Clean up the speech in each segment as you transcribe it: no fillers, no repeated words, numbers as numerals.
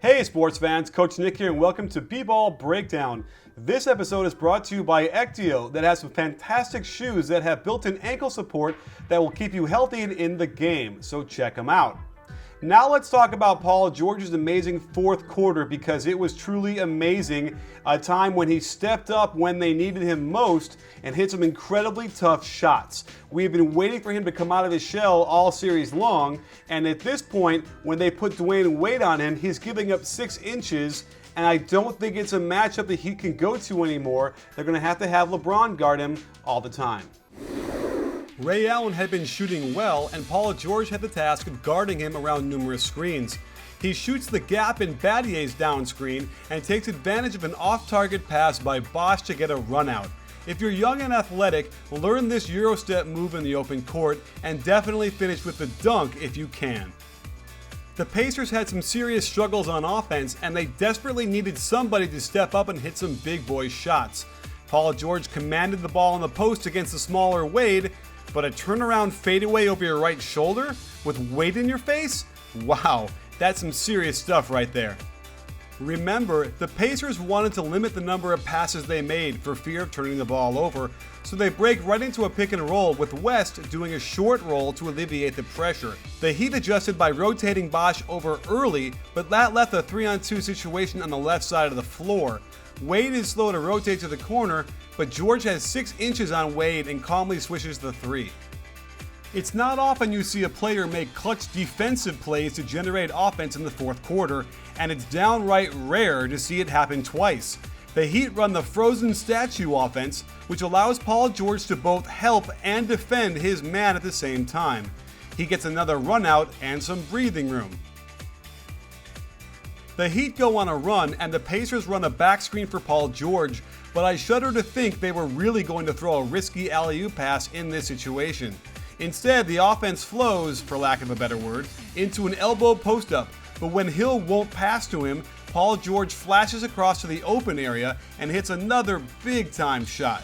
Hey sports fans, Coach Nick here and welcome to BBallBreakdown. This episode is brought to you by Ectio that has some fantastic shoes that have built-in ankle support that will keep you healthy and in the game, so check them out. Now let's talk about Paul George's amazing fourth quarter because it was truly amazing, a time when he stepped up when they needed him most and hit some incredibly tough shots. We've been waiting for him to come out of his shell all series long, and at this point, when they put Dwyane Wade on him, he's giving up 6 inches, and I don't think it's a matchup that he can go to anymore. They're going to have LeBron guard him all the time. Ray Allen had been shooting well, and Paul George had the task of guarding him around numerous screens. He shoots the gap in Battier's down screen and takes advantage of an off-target pass by Bosh to get a run out. If you're young and athletic, learn this Euro step move in the open court and definitely finish with the dunk if you can. The Pacers had some serious struggles on offense, and they desperately needed somebody to step up and hit some big boy shots. Paul George commanded the ball on the post against the smaller Wade, but a turnaround fadeaway over your right shoulder with Wade in your face? Wow, that's some serious stuff right there. Remember, the Pacers wanted to limit the number of passes they made for fear of turning the ball over, so they break right into a pick and roll with West doing a short roll to alleviate the pressure. The Heat adjusted by rotating Bosh over early, but that left a 3-on-2 situation on the left side of the floor. Wade is slow to rotate to the corner, but George has 6 inches on Wade and calmly swishes the 3. It's not often you see a player make clutch defensive plays to generate offense in the fourth quarter, and it's downright rare to see it happen twice. The Heat run the frozen statue offense, which allows Paul George to both help and defend his man at the same time. He gets another run out and some breathing room. The Heat go on a run, and the Pacers run a back screen for Paul George, but I shudder to think they were really going to throw a risky alley-oop pass in this situation. Instead, the offense flows, for lack of a better word, into an elbow post-up, but when Hill won't pass to him, Paul George flashes across to the open area and hits another big-time shot.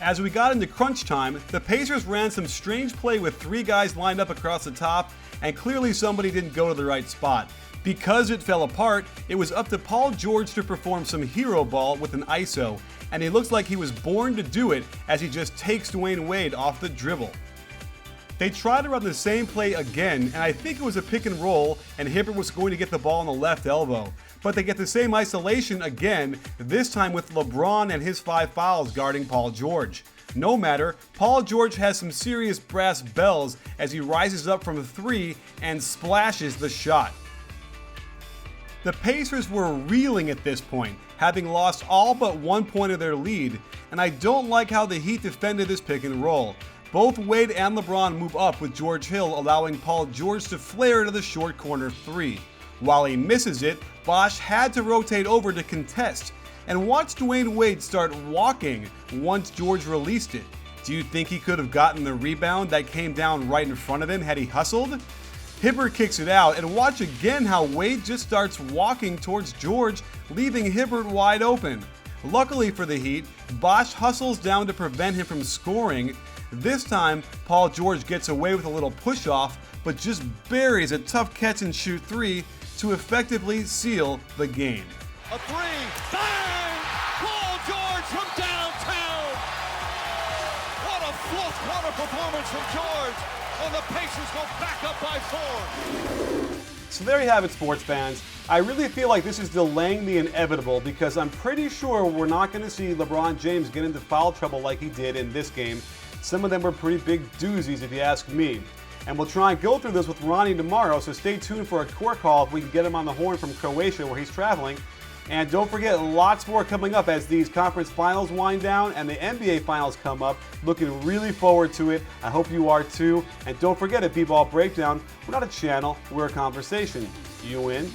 As we got into crunch time, the Pacers ran some strange play with 3 guys lined up across the top, and clearly somebody didn't go to the right spot. Because it fell apart, it was up to Paul George to perform some hero ball with an ISO, and he looks like he was born to do it as he just takes Dwyane Wade off the dribble. They try to run the same play again, and I think it was a pick and roll, and Hibbert was going to get the ball on the left elbow. But they get the same isolation again, this time with LeBron and his 5 fouls guarding Paul George. No matter, Paul George has some serious brass bells as he rises up from 3 and splashes the shot. The Pacers were reeling at this point, having lost all but 1 point of their lead, and I don't like how the Heat defended this pick and roll. Both Wade and LeBron move up with George Hill, allowing Paul George to flare to the short corner 3. While he misses it, Bosh had to rotate over to contest, and watch Dwyane Wade start walking once George released it. Do you think he could have gotten the rebound that came down right in front of him had he hustled? Hibbert kicks it out, and watch again how Wade just starts walking towards George, leaving Hibbert wide open. Luckily for the Heat, Bosh hustles down to prevent him from scoring. This time, Paul George gets away with a little push-off, but just buries a tough catch-and-shoot 3 to effectively seal the game. A 3, bang! Paul George from downtown! What a fourth quarter performance from George! And the Pacers go back up by 4. So there you have it, sports fans. I really feel like this is delaying the inevitable because I'm pretty sure we're not going to see LeBron James get into foul trouble like he did in this game. Some of them were pretty big doozies if you ask me. And we'll try and go through this with Ronnie tomorrow, so stay tuned for a court call if we can get him on the horn from Croatia where he's traveling. And don't forget, lots more coming up as these conference finals wind down and the NBA finals come up. Looking really forward to it. I hope you are too. And don't forget, at BBallBreakdown, we're not a channel, we're a conversation. You in?